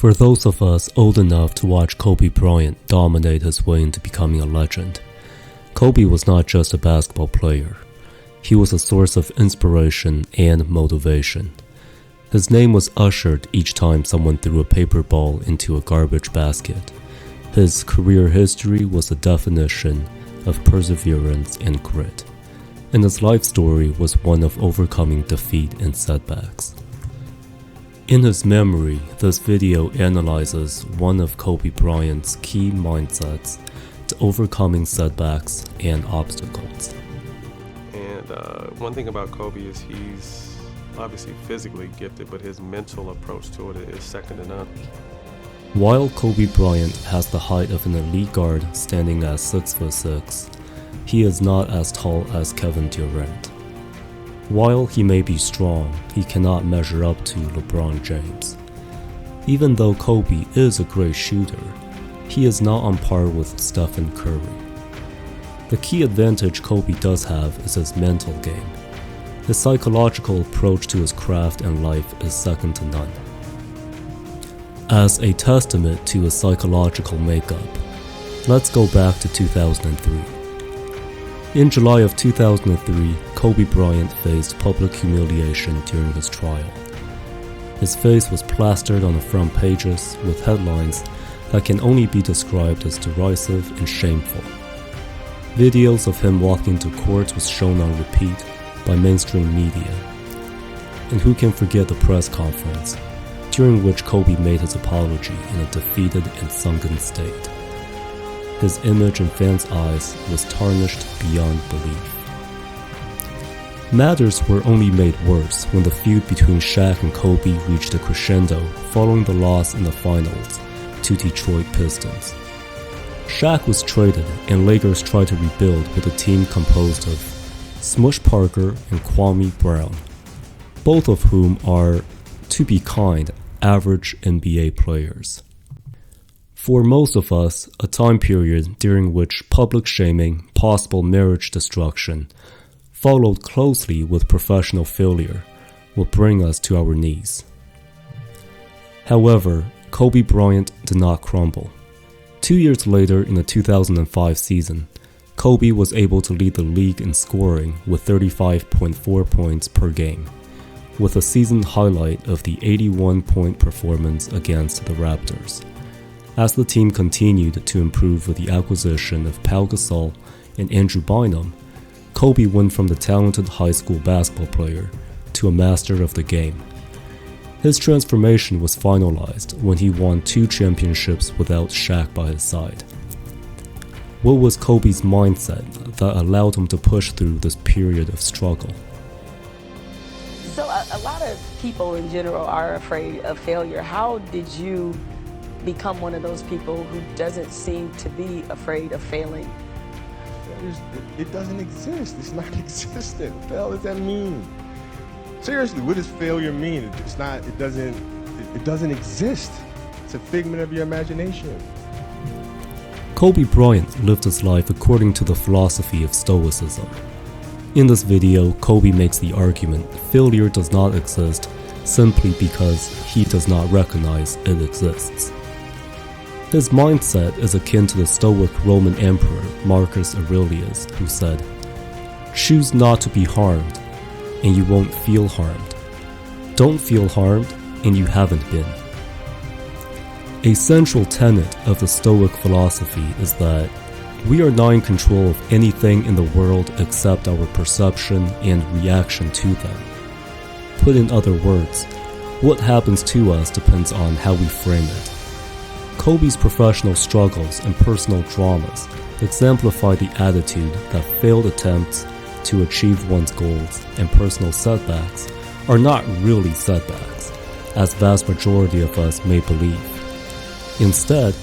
For those of us old enough to watch Kobe Bryant dominate his way into becoming a legend, Kobe was not just a basketball player. He was a source of inspiration and motivation. His name was ushered each time someone threw a paper ball into a garbage basket. His career history was a definition of perseverance and grit, and his life story was one of overcoming defeat and setbacks. In his memory, this video analyzes one of Kobe Bryant's key mindsets to overcoming setbacks and obstacles. And one thing about Kobe is he's obviously physically gifted, but his mental approach to it is second to none. While Kobe Bryant has the height of an elite guard standing at 6'6", he is not as tall as Kevin Durant. While he may be strong, he cannot measure up to LeBron James. Even though Kobe is a great shooter, he is not on par with Stephen Curry. The key advantage Kobe does have is his mental game. His psychological approach to his craft and life is second to none. As a testament to his psychological makeup, let's go back to 2003. In July of 2003, Kobe Bryant faced public humiliation during his trial. His face was plastered on the front pages with headlines that can only be described as derisive and shameful. Videos of him walking to court was shown on repeat by mainstream media. And who can forget the press conference, during which Kobe made his apology in a defeated and sunken state. His image in fans' eyes was tarnished beyond belief. Matters were only made worse when the feud between Shaq and Kobe reached a crescendo following the loss in the finals to Detroit Pistons. Shaq was traded and Lakers tried to rebuild with a team composed of Smush Parker and Kwame Brown, both of whom are, to be kind, average NBA players. For most of us, a time period during which public shaming, possible marriage destruction, followed closely with professional failure, will bring us to our knees. However, Kobe Bryant did not crumble. 2 years later in the 2005 season, Kobe was able to lead the league in scoring with 35.4 points per game, with a season highlight of the 81-point performance against the Raptors. As the team continued to improve with the acquisition of Pau Gasol and Andrew Bynum, Kobe went from the talented high school basketball player to a master of the game. His transformation was finalized when he won 2 championships without Shaq by his side. What was Kobe's mindset that allowed him to push through this period of struggle? So a lot of people in general are afraid of failure. How did you become one of those people who doesn't seem to be afraid of failing? It doesn't exist. It's not existent. What the hell does that mean? Seriously, what does failure mean? It doesn't exist. It's a figment of your imagination. Kobe Bryant lived his life according to the philosophy of Stoicism. In this video, Kobe makes the argument failure does not exist simply because he does not recognize it exists. His mindset is akin to the Stoic Roman Emperor Marcus Aurelius, who said, "Choose not to be harmed, and you won't feel harmed. Don't feel harmed, and you haven't been." A central tenet of the Stoic philosophy is that we are not in control of anything in the world except our perception and reaction to them. Put in other words, what happens to us depends on how we frame it. Kobe's professional struggles and personal dramas exemplify the attitude that failed attempts to achieve one's goals and personal setbacks are not really setbacks, as vast majority of us may believe. Instead,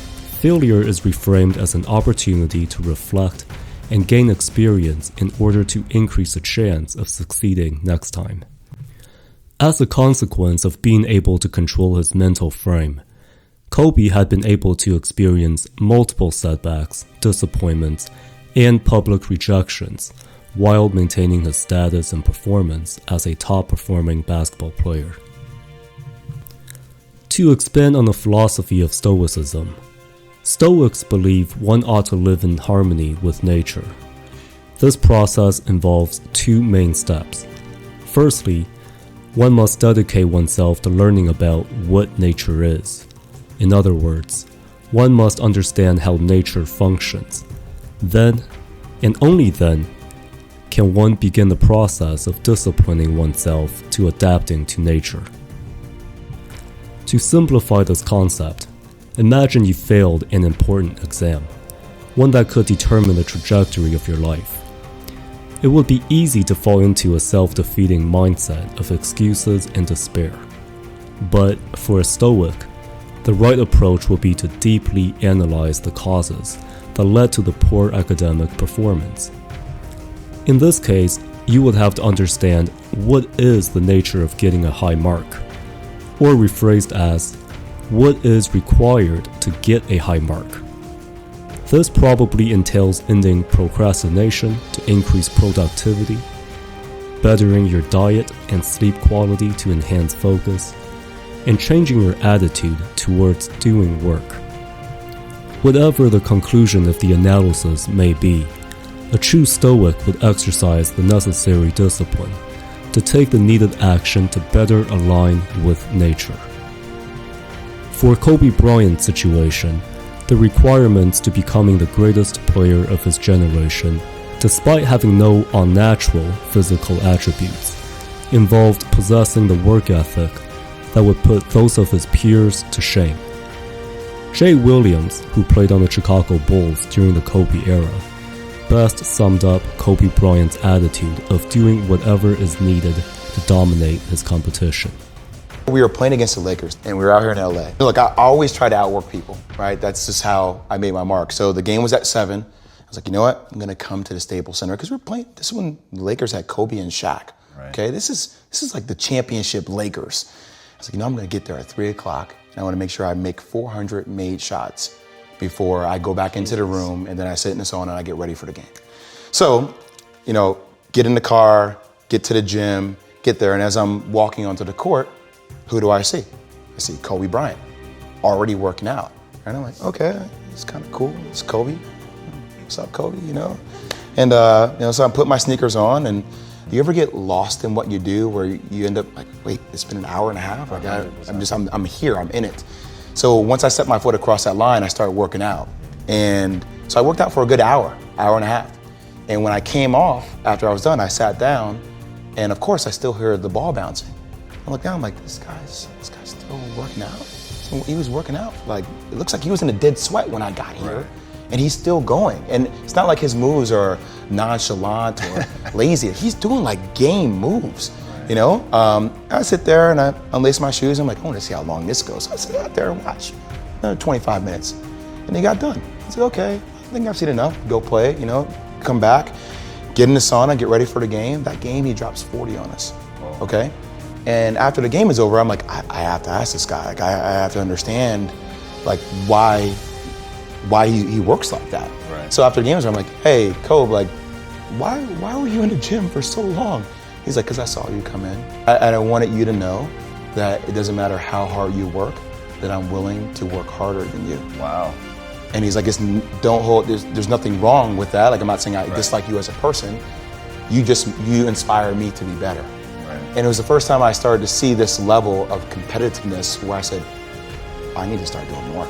failure is reframed as an opportunity to reflect and gain experience in order to increase the chance of succeeding next time. As a consequence of being able to control his mental frame, Kobe had been able to experience multiple setbacks, disappointments, and public rejections while maintaining his status and performance as a top-performing basketball player. To expand on the philosophy of Stoicism, Stoics believe one ought to live in harmony with nature. This process involves two main steps. Firstly, one must dedicate oneself to learning about what nature is. In other words, one must understand how nature functions. Then, and only then, can one begin the process of disciplining oneself to adapting to nature. To simplify this concept, imagine you failed an important exam, one that could determine the trajectory of your life. It would be easy to fall into a self-defeating mindset of excuses and despair. But for a Stoic, the right approach would be to deeply analyze the causes that led to the poor academic performance. In this case, you would have to understand what is the nature of getting a high mark, or rephrased as, what is required to get a high mark. This probably entails ending procrastination to increase productivity, bettering your diet and sleep quality to enhance focus, and changing your attitude towards doing work. Whatever the conclusion of the analysis may be, a true Stoic would exercise the necessary discipline to take the needed action to better align with nature. For Kobe Bryant's situation, the requirements to becoming the greatest player of his generation, despite having no unnatural physical attributes, involved possessing the work ethic that would put those of his peers to shame. Jay Williams, who played on the Chicago Bulls during the Kobe era, best summed up Kobe Bryant's attitude of doing whatever is needed to dominate his competition. We were playing against the Lakers, and we were out here in LA. Look, I always try to outwork people, right? That's just how I made my mark. So the game was at 7. I was like, you know what? I'm gonna come to the Staples Center because we're playing. This is when the Lakers had Kobe and Shaq. Right. Okay, this is like the championship Lakers. I was like, you know, I'm gonna get there at 3 o'clock, and I want to make sure I make 400 made shots before I go back into the room, and then I sit in the sauna and I get ready for the game. So, you know, get in the car, get to the gym, get there, and as I'm walking onto the court, who do I see? I see Kobe Bryant, already working out. And I'm like, okay, it's kind of cool. It's Kobe. What's up, Kobe? You know? And you know, so I put my sneakers on, and you ever get lost in what you do, where you end up like, wait, it's been an hour and a half. Like I'm here. I'm in it. So once I set my foot across that line, I started working out. And so I worked out for a good hour and a half. And when I came off, after I was done, I sat down, and of course I still hear the ball bouncing. I look down, I'm like, this guy's still working out? So he was working out, like, it looks like he was in a dead sweat when I got here. Right. And he's still going. And it's not like his moves are nonchalant or lazy. He's doing like game moves. You know, I sit there and I unlace my shoes. I'm like, I want to see how long this goes. So I sit out there and watch, another 25 minutes. And he got done. I said, okay, I think I've seen enough. Go play, you know, come back, get in the sauna, get ready for the game. That game, he drops 40 on us, okay? And after the game is over, I'm like, I have to ask this guy. Like, I have to understand, like, why he works like that. Right. So after the game is over, I'm like, hey, Kobe, like, why were you in the gym for so long? He's like, because I saw you come in. And I wanted you to know that it doesn't matter how hard you work, that I'm willing to work harder than you. Wow. And he's like, there's nothing wrong with that. Like, I'm not saying I dislike you as a person. You inspire me to be better. Right. And it was the first time I started to see this level of competitiveness where I said, I need to start doing more.